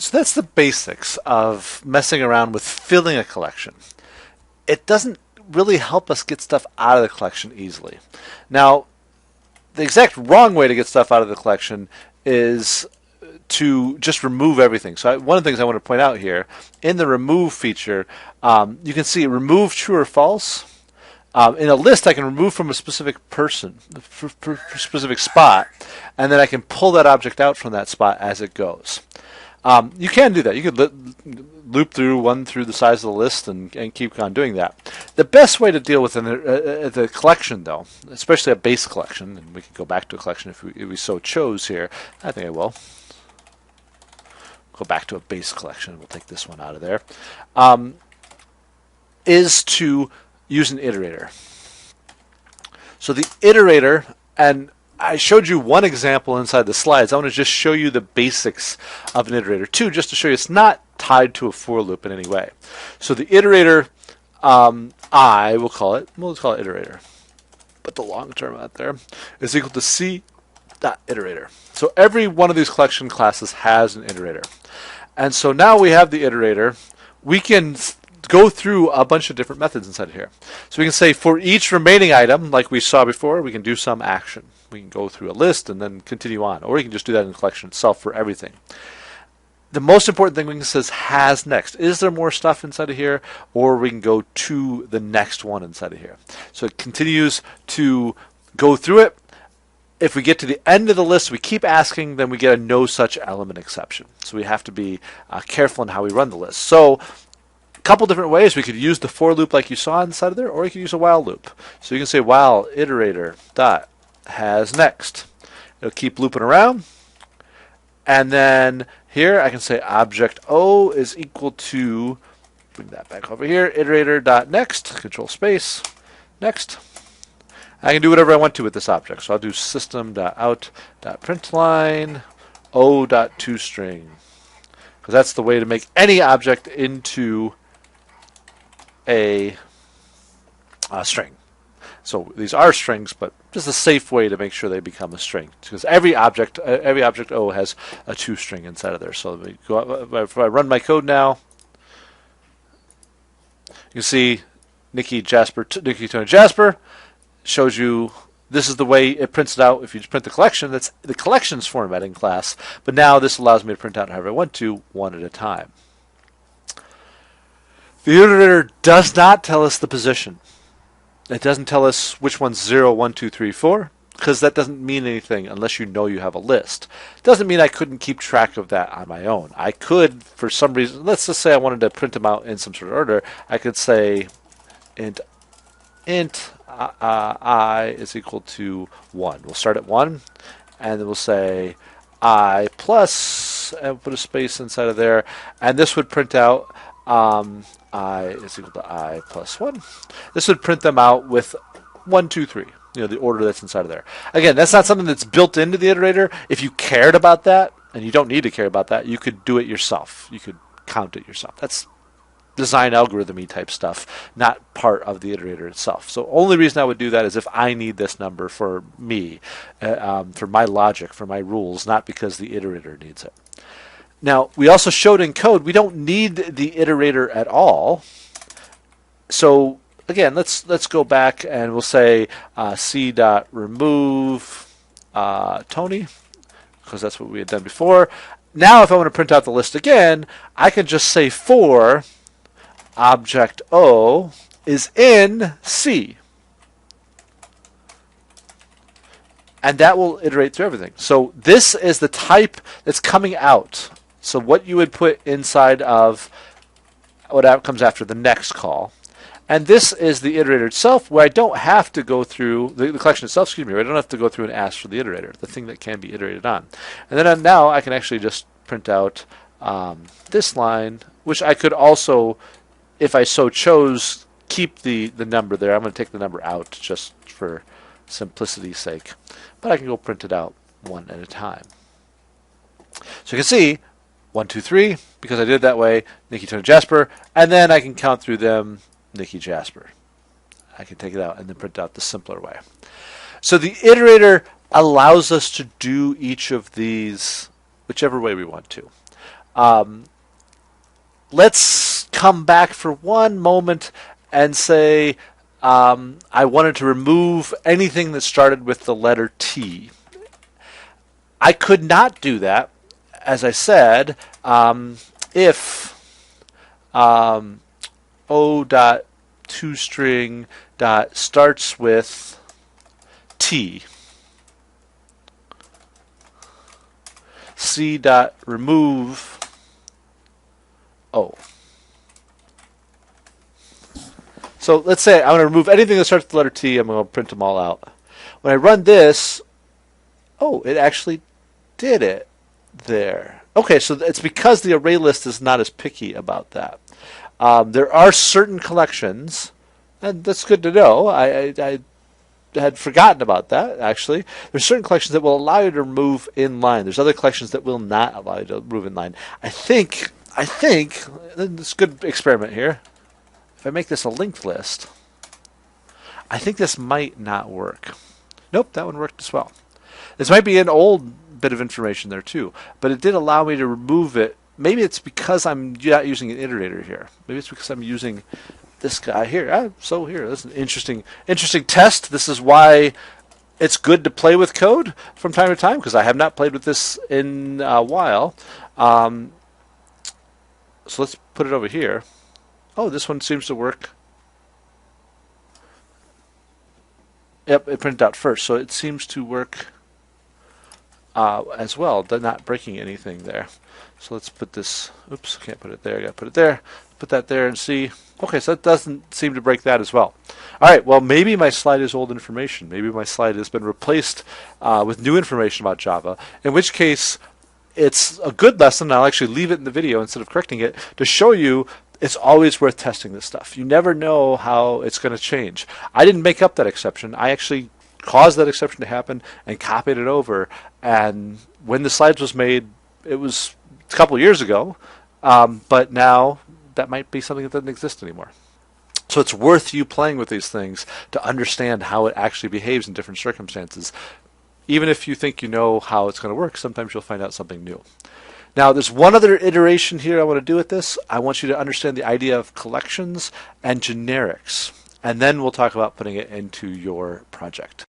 So that's the basics of messing around with filling a collection. It doesn't really help us get stuff out of the collection easily. Now, the exact wrong way to get stuff out of the collection is to just remove everything. So one of the things I want to point out here, in the remove feature, you can see remove true or false. In a list, I can remove from a specific person, specific spot, and then I can pull that object out from that spot as it goes. You can do that. You could loop through the size of the list and keep on doing that. The best way to deal with the collection, though, especially a base collection, and we can go back to a collection if we so chose here. I think I will. Go back to a base collection. We'll take this one out of there. Is to use an iterator. So the iterator, and I showed you one example inside the slides. I want to just show you the basics of an iterator too, just to show you it's not tied to a for loop in any way. So the iterator, we'll call it iterator. Put the long term out there, is equal to c.iterator. So every one of these collection classes has an iterator. And so now we have the iterator. We can go through a bunch of different methods inside of here. So we can say for each remaining item, like we saw before, we can do some action. We can go through a list and then continue on. Or we can just do that in the collection itself for everything. The most important thing we can say is has next. Is there more stuff inside of here? Or we can go to the next one inside of here. So it continues to go through it. If we get to the end of the list, we keep asking, then we get a no such element exception. So we have to be careful in how we run the list. So a couple different ways. We could use the for loop like you saw inside of there, or you could use a while loop. So you can say while iterator dot has next. It'll keep looping around. And then here I can say object O is equal to, bring that back over here, iterator dot next, control space, next. I can do whatever I want to with this object. So I'll do system.out.println o.toString, because that's the way to make any object into a string. So these are strings, but just a safe way to make sure they become a string, because every object O has a toString inside of there. So if I run my code now, you can see Nikki Tony Jasper shows you this is the way it prints it out. If you just print the collection, that's the collections formatting class. But now this allows me to print out however I want to, one at a time. The iterator does not tell us the position. It doesn't tell us which one's 0, 1, 2, 3, 4, because that doesn't mean anything unless you know you have a list. It doesn't mean I couldn't keep track of that on my own. I could, for some reason, let's just say I wanted to print them out in some sort of order. I could say int I is equal to 1. We'll start at 1, and then we'll say I plus, and put a space inside of there, and this would print out I is equal to I plus 1. This would print them out with 1, 2, 3, the order that's inside of there. Again, that's not something that's built into the iterator. If you cared about that, and you don't need to care about that, you could do it yourself. You could count it yourself. That's design algorithm-y type stuff, not part of the iterator itself. So only reason I would do that is if I need this number for me, for my logic, for my rules, not because the iterator needs it. Now, we also showed in code we don't need the iterator at all. So again, let's go back and we'll say c.remove Tony, because that's what we had done before. Now if I want to print out the list again, I can just say for object O is in C. And that will iterate through everything. So this is the type that's coming out. So what you would put inside of what comes after the next call. And this is the iterator itself, where I don't have to go through the collection itself, where I don't have to go through and ask for the iterator, the thing that can be iterated on. And then now I can actually just print out this line, which I could also, if I so chose, keep the number there. I'm going to take the number out just for simplicity's sake. But I can go print it out one at a time. So you can see 1, 2, 3, because I did it that way, Nikki, Tony, Jasper, and then I can count through them, Nikki, Jasper. I can take it out and then print out the simpler way. So the iterator allows us to do each of these whichever way we want to. Let's come back for one moment and say I wanted to remove anything that started with the letter T. I could not do that, as I said, if O dot toString dot starts with T. C dot remove O. So let's say I want to remove anything that starts with the letter T. I'm going to print them all out. When I run this, oh, it actually did it there. Okay, so it's because the array list is not as picky about that. There are certain collections, and that's good to know. I had forgotten about that, actually. There's certain collections that will allow you to remove in line. There's other collections that will not allow you to remove in line. I think, this is a good experiment here. If I make this a linked list, I think this might not work. Nope, that one worked as well. This might be an old bit of information there too, but it did allow me to remove it. Maybe it's because I'm not using an iterator here. Maybe it's because I'm using this guy here. So here, this is an interesting test. This is why it's good to play with code from time to time, because I have not played with this in a while. So let's put it over here. Oh, this one seems to work. Yep, it printed out first, so it seems to work as well. They're not breaking anything there. So let's put this, oops, can't put it there, I gotta put it there. Put that there and see. Okay, so that doesn't seem to break that as well. All right, well, maybe my slide is old information. Maybe my slide has been replaced with new information about Java, in which case it's a good lesson. I'll actually leave it in the video instead of correcting it to show you it's always worth testing this stuff. You never know how it's going to change. I didn't make up that exception. I actually caused that exception to happen and copied it over. And when the slides was made, it was a couple years ago, but now that might be something that doesn't exist anymore. So it's worth you playing with these things to understand how it actually behaves in different circumstances. Even if you think you know how it's going to work, sometimes you'll find out something new. Now, there's one other iteration here I want to do with this. I want you to understand the idea of collections and generics, and then we'll talk about putting it into your project.